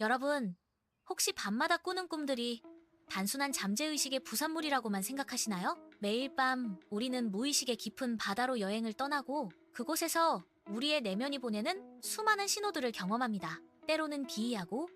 여러분, 혹시 밤마다 꾸는 꿈들이 단순한 잠재의식의 부산물이라고만 생각하시나요? 매일 밤 우리는 무의식의 깊은 바다로 여행을 떠나고 그곳에서 우리의 내면이 보내는 수많은 신호들을 경험합니다. 때로는 기이하고,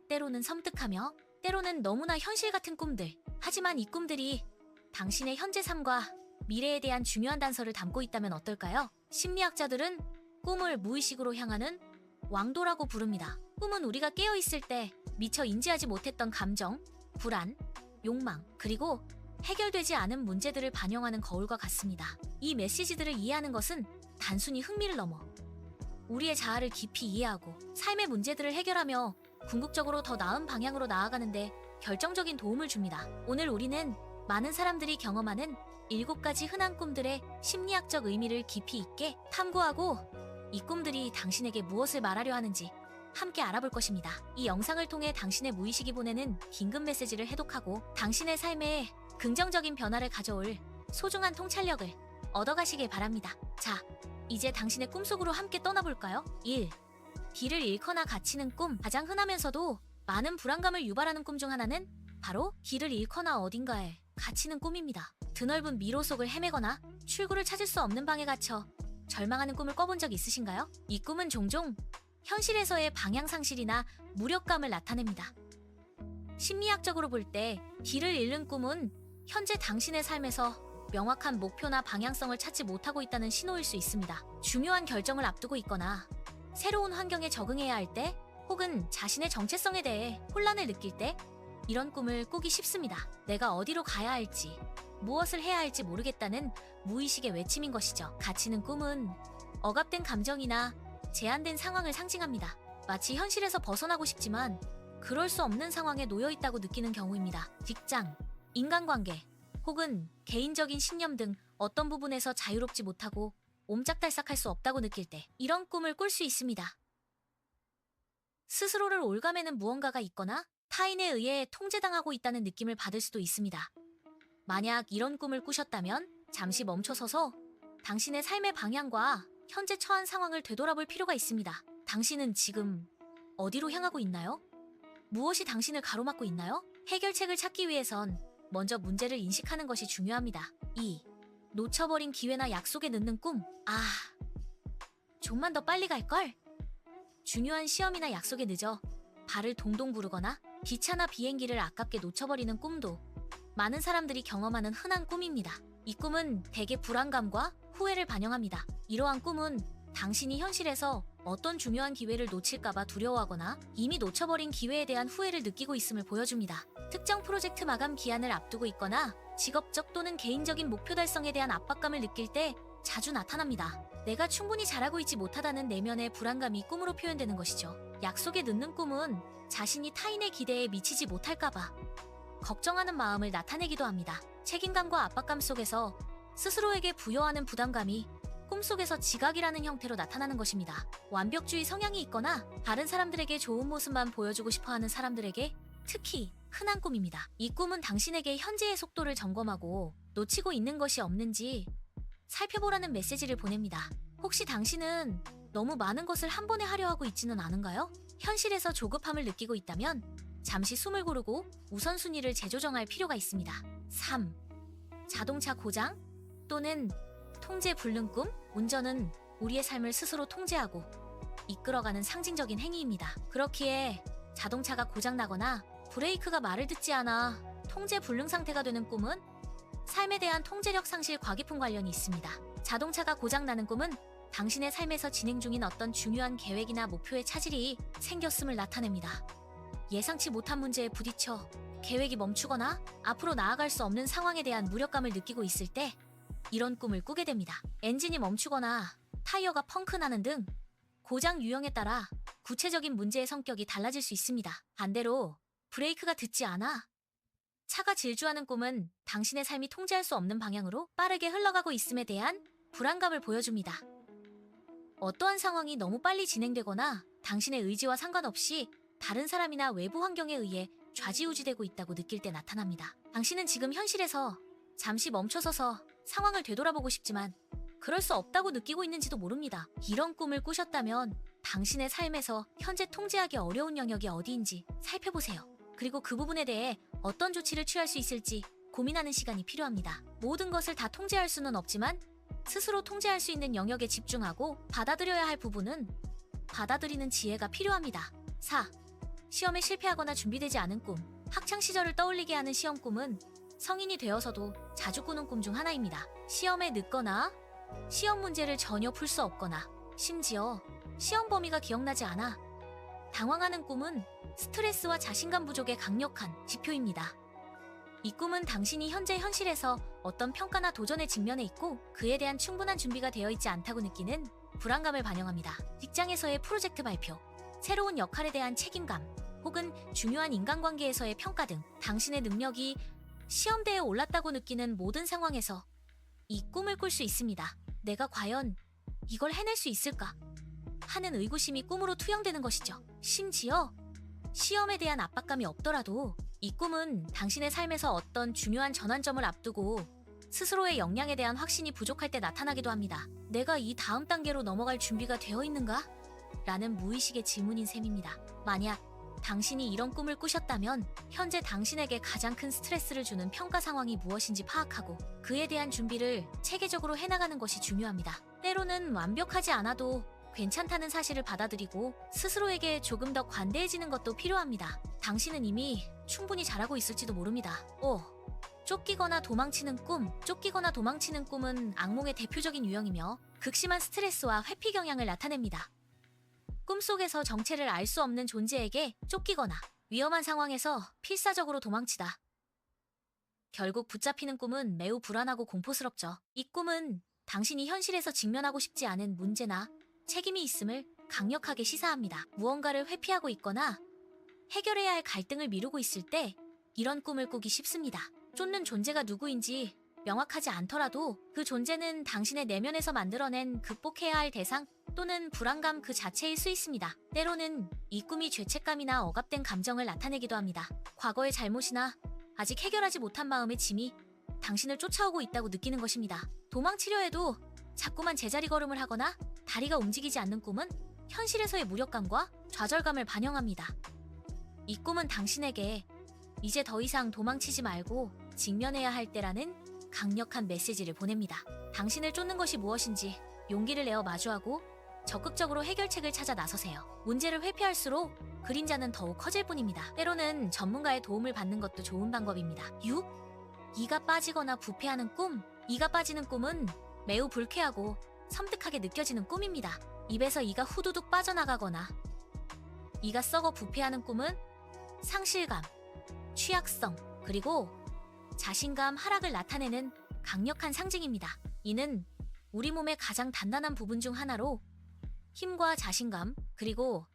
때로는 섬뜩하며, 때로는 너무나 현실 같은 꿈들. 하지만 이 꿈들이 당신의 현재 삶과 미래에 대한 중요한 단서를 담고 있다면 어떨까요? 심리학자들은 꿈을 무의식으로 향하는 왕도라고 부릅니다. 꿈은 우리가 깨어있을 때 미처 인지하지 못했던 감정, 불안, 욕망, 그리고 해결되지 않은 문제들을 반영하는 거울과 같습니다. 이 메시지들을 이해하는 것은 단순히 흥미를 넘어 우리의 자아를 깊이 이해하고 삶의 문제들을 해결하며 궁극적으로 더 나은 방향으로 나아가는데 결정적인 도움을 줍니다. 오늘 우리는 많은 사람들이 경험하는 7가지 흔한 꿈들의 심리학적 의미를 깊이 있게 탐구하고 이 꿈들이 당신에게 무엇을 말하려 하는지 함께 알아볼 것입니다. 이 영상을 통해 당신의 무의식이 보내는 긴급 메시지를 해독하고 당신의 삶에 긍정적인 변화를 가져올 소중한 통찰력을 얻어가시길 바랍니다. 자, 이제 당신의 꿈속으로 함께 떠나볼까요? 1. 길을 잃거나 갇히는 꿈. 가장 흔하면서도 많은 불안감을 유발하는 꿈 중 하나는 바로 길을 잃거나 어딘가에 갇히는 꿈입니다. 드넓은 미로 속을 헤매거나 출구를 찾을 수 없는 방에 갇혀 절망하는 꿈을 꿔본 적 있으신가요? 이 꿈은 종종 현실에서의 방향상실이나 무력감을 나타냅니다. 심리학적으로 볼 때 길을 잃는 꿈은 현재 당신의 삶에서 명확한 목표나 방향성을 찾지 못하고 있다는 신호일 수 있습니다. 중요한 결정을 앞두고 있거나 새로운 환경에 적응해야 할 때, 혹은 자신의 정체성에 대해 혼란을 느낄 때 이런 꿈을 꾸기 쉽습니다. 내가 어디로 가야 할지, 무엇을 해야 할지 모르겠다는 무의식의 외침인 것이죠. 갇히는 꿈은 억압된 감정이나 제한된 상황을 상징합니다. 마치 현실에서 벗어나고 싶지만 그럴 수 없는 상황에 놓여 있다고 느끼는 경우입니다. 직장, 인간관계, 혹은 개인적인 신념 등 어떤 부분에서 자유롭지 못하고 옴짝달싹할 수 없다고 느낄 때 이런 꿈을 꿀 수 있습니다. 스스로를 올가매는 무언가가 있거나 타인에 의해 통제당하고 있다는 느낌을 받을 수도 있습니다. 만약 이런 꿈을 꾸셨다면 잠시 멈춰서서 당신의 삶의 방향과 현재 처한 상황을 되돌아볼 필요가 있습니다. 당신은 지금 어디로 향하고 있나요? 무엇이 당신을 가로막고 있나요? 해결책을 찾기 위해선 먼저 문제를 인식하는 것이 중요합니다. 2. 놓쳐버린 기회나 약속에 늦는 꿈. 좀만 더 빨리 갈걸? 중요한 시험이나 약속에 늦어 발을 동동 구르거나 기차나 비행기를 아깝게 놓쳐버리는 꿈도 많은 사람들이 경험하는 흔한 꿈입니다. 이 꿈은 대개 불안감과 후회를 반영합니다. 이러한 꿈은 당신이 현실에서 어떤 중요한 기회를 놓칠까봐 두려워하거나 이미 놓쳐버린 기회에 대한 후회를 느끼고 있음을 보여줍니다. 특정 프로젝트 마감 기한을 앞두고 있거나 직업적 또는 개인적인 목표 달성에 대한 압박감을 느낄 때 자주 나타납니다. 내가 충분히 잘하고 있지 못하다는 내면의 불안감이 꿈으로 표현되는 것이죠. 약속에 늦는 꿈은 자신이 타인의 기대에 미치지 못할까봐 걱정하는 마음을 나타내기도 합니다. 책임감과 압박감 속에서 스스로에게 부여하는 부담감이 꿈속에서 지각이라는 형태로 나타나는 것입니다. 완벽주의 성향이 있거나 다른 사람들에게 좋은 모습만 보여주고 싶어하는 사람들에게 특히 흔한 꿈입니다. 이 꿈은 당신에게 현재의 속도를 점검하고 놓치고 있는 것이 없는지 살펴보라는 메시지를 보냅니다. 혹시 당신은 너무 많은 것을 한 번에 하려 하고 있지는 않은가요? 현실에서 조급함을 느끼고 있다면 잠시 숨을 고르고 우선순위를 재조정할 필요가 있습니다. 3. 자동차 고장 또는 통제 불능 꿈. 운전은 우리의 삶을 스스로 통제하고 이끌어가는 상징적인 행위입니다. 그렇기에 자동차가 고장나거나 브레이크가 말을 듣지 않아 통제 불능 상태가 되는 꿈은 삶에 대한 통제력 상실 과기품 관련이 있습니다. 자동차가 고장나는 꿈은 당신의 삶에서 진행 중인 어떤 중요한 계획이나 목표에 차질이 생겼음을 나타냅니다. 예상치 못한 문제에 부딪혀 계획이 멈추거나 앞으로 나아갈 수 없는 상황에 대한 무력감을 느끼고 있을 때 이런 꿈을 꾸게 됩니다. 엔진이 멈추거나 타이어가 펑크나는 등 고장 유형에 따라 구체적인 문제의 성격이 달라질 수 있습니다. 반대로 브레이크가 듣지 않아 차가 질주하는 꿈은 당신의 삶이 통제할 수 없는 방향으로 빠르게 흘러가고 있음에 대한 불안감을 보여줍니다. 어떠한 상황이 너무 빨리 진행되거나 당신의 의지와 상관없이 다른 사람이나 외부 환경에 의해 좌지우지되고 있다고 느낄 때 나타납니다. 당신은 지금 현실에서 잠시 멈춰서서 상황을 되돌아보고 싶지만 그럴 수 없다고 느끼고 있는지도 모릅니다. 이런 꿈을 꾸셨다면 당신의 삶에서 현재 통제하기 어려운 영역이 어디인지 살펴보세요. 그리고 그 부분에 대해 어떤 조치를 취할 수 있을지 고민하는 시간이 필요합니다. 모든 것을 다 통제할 수는 없지만 스스로 통제할 수 있는 영역에 집중하고 받아들여야 할 부분은 받아들이는 지혜가 필요합니다. 4. 시험에 실패하거나 준비되지 않은 꿈. 학창 시절을 떠올리게 하는 시험 꿈은 성인이 되어서도 자주 꾸는 꿈 중 하나입니다. 시험에 늦거나 시험 문제를 전혀 풀 수 없거나 심지어 시험 범위가 기억나지 않아 당황하는 꿈은 스트레스와 자신감 부족의 강력한 지표입니다. 이 꿈은 당신이 현재 현실에서 어떤 평가나 도전에 직면해 있고 그에 대한 충분한 준비가 되어 있지 않다고 느끼는 불안감을 반영합니다. 직장에서의 프로젝트 발표, 새로운 역할에 대한 책임감, 혹은 중요한 인간관계에서의 평가 등 당신의 능력이 시험대에 올랐다고 느끼는 모든 상황에서 이 꿈을 꿀 수 있습니다. 내가 과연 이걸 해낼 수 있을까? 하는 의구심이 꿈으로 투영되는 것이죠. 심지어 시험에 대한 압박감이 없더라도 이 꿈은 당신의 삶에서 어떤 중요한 전환점을 앞두고 스스로의 역량에 대한 확신이 부족할 때 나타나기도 합니다. 내가 이 다음 단계로 넘어갈 준비가 되어 있는가? 라는 무의식의 질문인 셈입니다. 만약 당신이 이런 꿈을 꾸셨다면 현재 당신에게 가장 큰 스트레스를 주는 평가 상황이 무엇인지 파악하고 그에 대한 준비를 체계적으로 해나가는 것이 중요합니다. 때로는 완벽하지 않아도 괜찮다는 사실을 받아들이고 스스로에게 조금 더 관대해지는 것도 필요합니다. 당신은 이미 충분히 잘하고 있을지도 모릅니다. 5. 쫓기거나 도망치는 꿈. 쫓기거나 도망치는 꿈은 악몽의 대표적인 유형이며 극심한 스트레스와 회피 경향을 나타냅니다. 꿈속에서 정체를 알 수 없는 존재에게 쫓기거나 위험한 상황에서 필사적으로 도망치다. 결국 붙잡히는 꿈은 매우 불안하고 공포스럽죠. 이 꿈은 당신이 현실에서 직면하고 싶지 않은 문제나 책임이 있음을 강력하게 시사합니다. 무언가를 회피하고 있거나 해결해야 할 갈등을 미루고 있을 때 이런 꿈을 꾸기 쉽습니다. 쫓는 존재가 누구인지 명확하지 않더라도 그 존재는 당신의 내면에서 만들어낸 극복해야 할 대상 또는 불안감 그 자체일 수 있습니다. 때로는 이 꿈이 죄책감이나 억압된 감정을 나타내기도 합니다. 과거의 잘못이나 아직 해결하지 못한 마음의 짐이 당신을 쫓아오고 있다고 느끼는 것입니다. 도망치려 해도 자꾸만 제자리 걸음을 하거나 다리가 움직이지 않는 꿈은 현실에서의 무력감과 좌절감을 반영합니다. 이 꿈은 당신에게 이제 더 이상 도망치지 말고 직면해야 할 때라는 강력한 메시지를 보냅니다. 당신을 쫓는 것이 무엇인지 용기를 내어 마주하고 적극적으로 해결책을 찾아 나서세요. 문제를 회피할수록 그림자는 더욱 커질 뿐입니다. 때로는 전문가의 도움을 받는 것도 좋은 방법입니다. 6. 이가 빠지거나 부패하는 꿈. 이가 빠지는 꿈은 매우 불쾌하고 섬뜩하게 느껴지는 꿈입니다. 입에서 이가 후두둑 빠져나가거나 이가 썩어 부패하는 꿈은 상실감, 취약성, 그리고 자신감 하락을 나타내는 강력한 상징입니다. 이는 우리 몸의 가장 단단한 부분 중 하나로 힘과 자신감, 그리고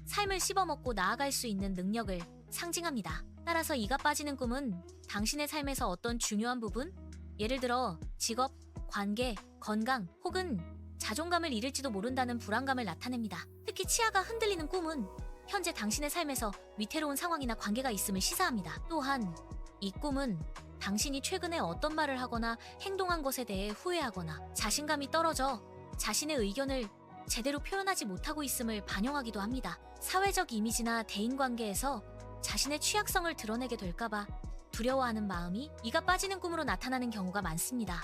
삶을 씹어먹고 나아갈 수 있는 능력을 상징합니다. 따라서 이가 빠지는 꿈은 당신의 삶에서 어떤 중요한 부분, 예를 들어 직업, 관계, 건강, 혹은 자존감을 잃을지도 모른다는 불안감을 나타냅니다. 특히 치아가 흔들리는 꿈은 현재 당신의 삶에서 위태로운 상황이나 관계가 있음을 시사합니다. 또한 이 꿈은 당신이 최근에 어떤 말을 하거나 행동한 것에 대해 후회하거나 자신감이 떨어져 자신의 의견을 제대로 표현하지 못하고 있음을 반영하기도 합니다. 사회적 이미지나 대인관계에서 자신의 취약성을 드러내게 될까봐 두려워하는 마음이 이가 빠지는 꿈으로 나타나는 경우가 많습니다.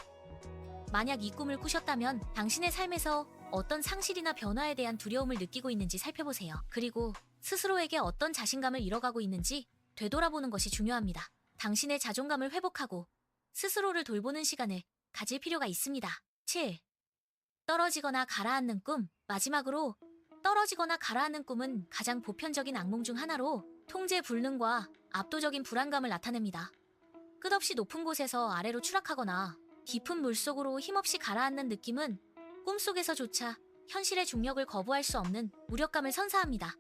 만약 이 꿈을 꾸셨다면 당신의 삶에서 어떤 상실이나 변화에 대한 두려움을 느끼고 있는지 살펴보세요. 그리고 스스로에게 어떤 자신감을 잃어가고 있는지 되돌아보는 것이 중요합니다. 당신의 자존감을 회복하고 스스로를 돌보는 시간을 가질 필요가 있습니다. 7. 떨어지거나 가라앉는 꿈. 마지막으로 떨어지거나 가라앉는 꿈은 가장 보편적인 악몽 중 하나로 통제 불능과 압도적인 불안감을 나타냅니다. 끝없이 높은 곳에서 아래로 추락하거나 깊은 물속으로 힘없이 가라앉는 느낌은 꿈속에서조차 현실의 중력을 거부할 수 없는 무력감을 선사합니다.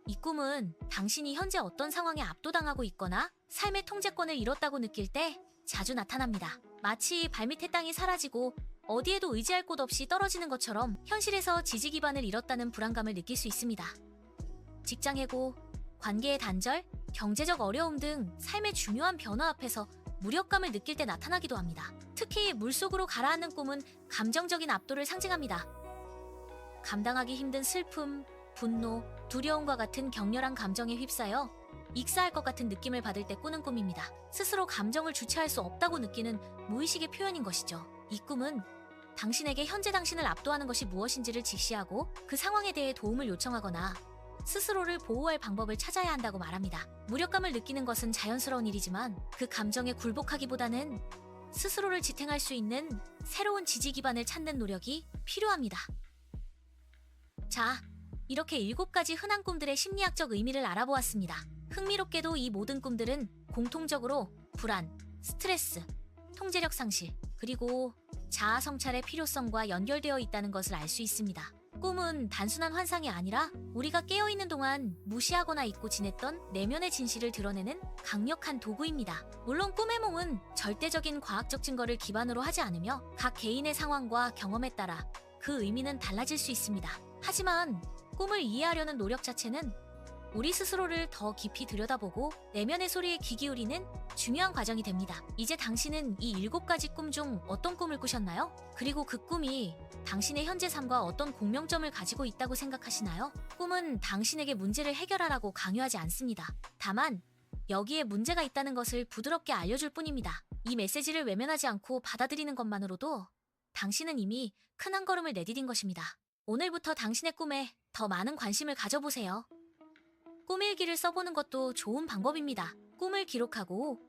이 꿈은 당신이 현재 어떤 상황에 압도당하고 있거나 삶의 통제권을 잃었다고 느낄 때 자주 나타납니다. 마치 발밑의 땅이 사라지고 어디에도 의지할 곳 없이 떨어지는 것처럼 현실에서 지지 기반을 잃었다는 불안감을 느낄 수 있습니다. 직장 해고, 관계의 단절, 경제적 어려움 등 삶의 중요한 변화 앞에서 무력감을 느낄 때 나타나기도 합니다. 특히 물속으로 가라앉는 꿈은 감정적인 압도를 상징합니다. 감당하기 힘든 슬픔, 분노, 두려움과 같은 격렬한 감정에 휩싸여 익사할 것 같은 느낌을 받을 때 꾸는 꿈입니다. 스스로 감정을 주체할 수 없다고 느끼는 무의식의 표현인 것이죠. 이 꿈은 당신에게 현재 당신을 압도하는 것이 무엇인지를 직시하고 그 상황에 대해 도움을 요청하거나 스스로를 보호할 방법을 찾아야 한다고 말합니다. 무력감을 느끼는 것은 자연스러운 일이지만 그 감정에 굴복하기보다는 스스로를 지탱할 수 있는 새로운 지지 기반을 찾는 노력이 필요합니다. 자, 이렇게 7가지 흔한 꿈들의 심리학적 의미를 알아보았습니다. 흥미롭게도 이 모든 꿈들은 공통적으로 불안, 스트레스, 통제력 상실, 그리고 자아 성찰의 필요성과 연결되어 있다는 것을 알 수 있습니다. 꿈은 단순한 환상이 아니라 우리가 깨어있는 동안 무시하거나 잊고 지냈던 내면의 진실을 드러내는 강력한 도구입니다. 물론 꿈의 몽은 절대적인 과학적 증거를 기반으로 하지 않으며 각 개인의 상황과 경험에 따라 그 의미는 달라질 수 있습니다. 하지만 꿈을 이해하려는 노력 자체는 우리 스스로를 더 깊이 들여다보고 내면의 소리에 귀 기울이는 중요한 과정이 됩니다. 이제 당신은 이 7가지 꿈 중 어떤 꿈을 꾸셨나요? 그리고 그 꿈이 당신의 현재 삶과 어떤 공명점을 가지고 있다고 생각하시나요? 꿈은 당신에게 문제를 해결하라고 강요하지 않습니다. 다만 여기에 문제가 있다는 것을 부드럽게 알려줄 뿐입니다. 이 메시지를 외면하지 않고 받아들이는 것만으로도 당신은 이미 큰 한 걸음을 내디딘 것입니다. 오늘부터 당신의 꿈에 더 많은 관심을 가져보세요. 꿈일기를 써보는 것도 좋은 방법입니다. 꿈을 기록하고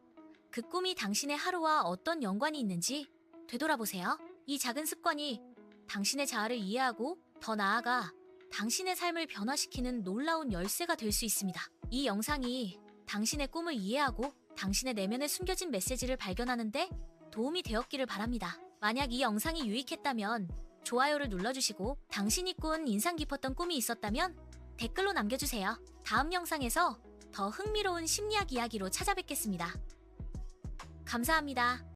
그 꿈이 당신의 하루와 어떤 연관이 있는지 되돌아보세요. 이 작은 습관이 당신의 자아를 이해하고 더 나아가 당신의 삶을 변화시키는 놀라운 열쇠가 될 수 있습니다. 이 영상이 당신의 꿈을 이해하고 당신의 내면에 숨겨진 메시지를 발견하는데 도움이 되었기를 바랍니다. 만약 이 영상이 유익했다면 좋아요를 눌러주시고 당신이 꾼 인상 깊었던 꿈이 있었다면 댓글로 남겨주세요. 다음 영상에서 더 흥미로운 심리학 이야기로 찾아뵙겠습니다. 감사합니다.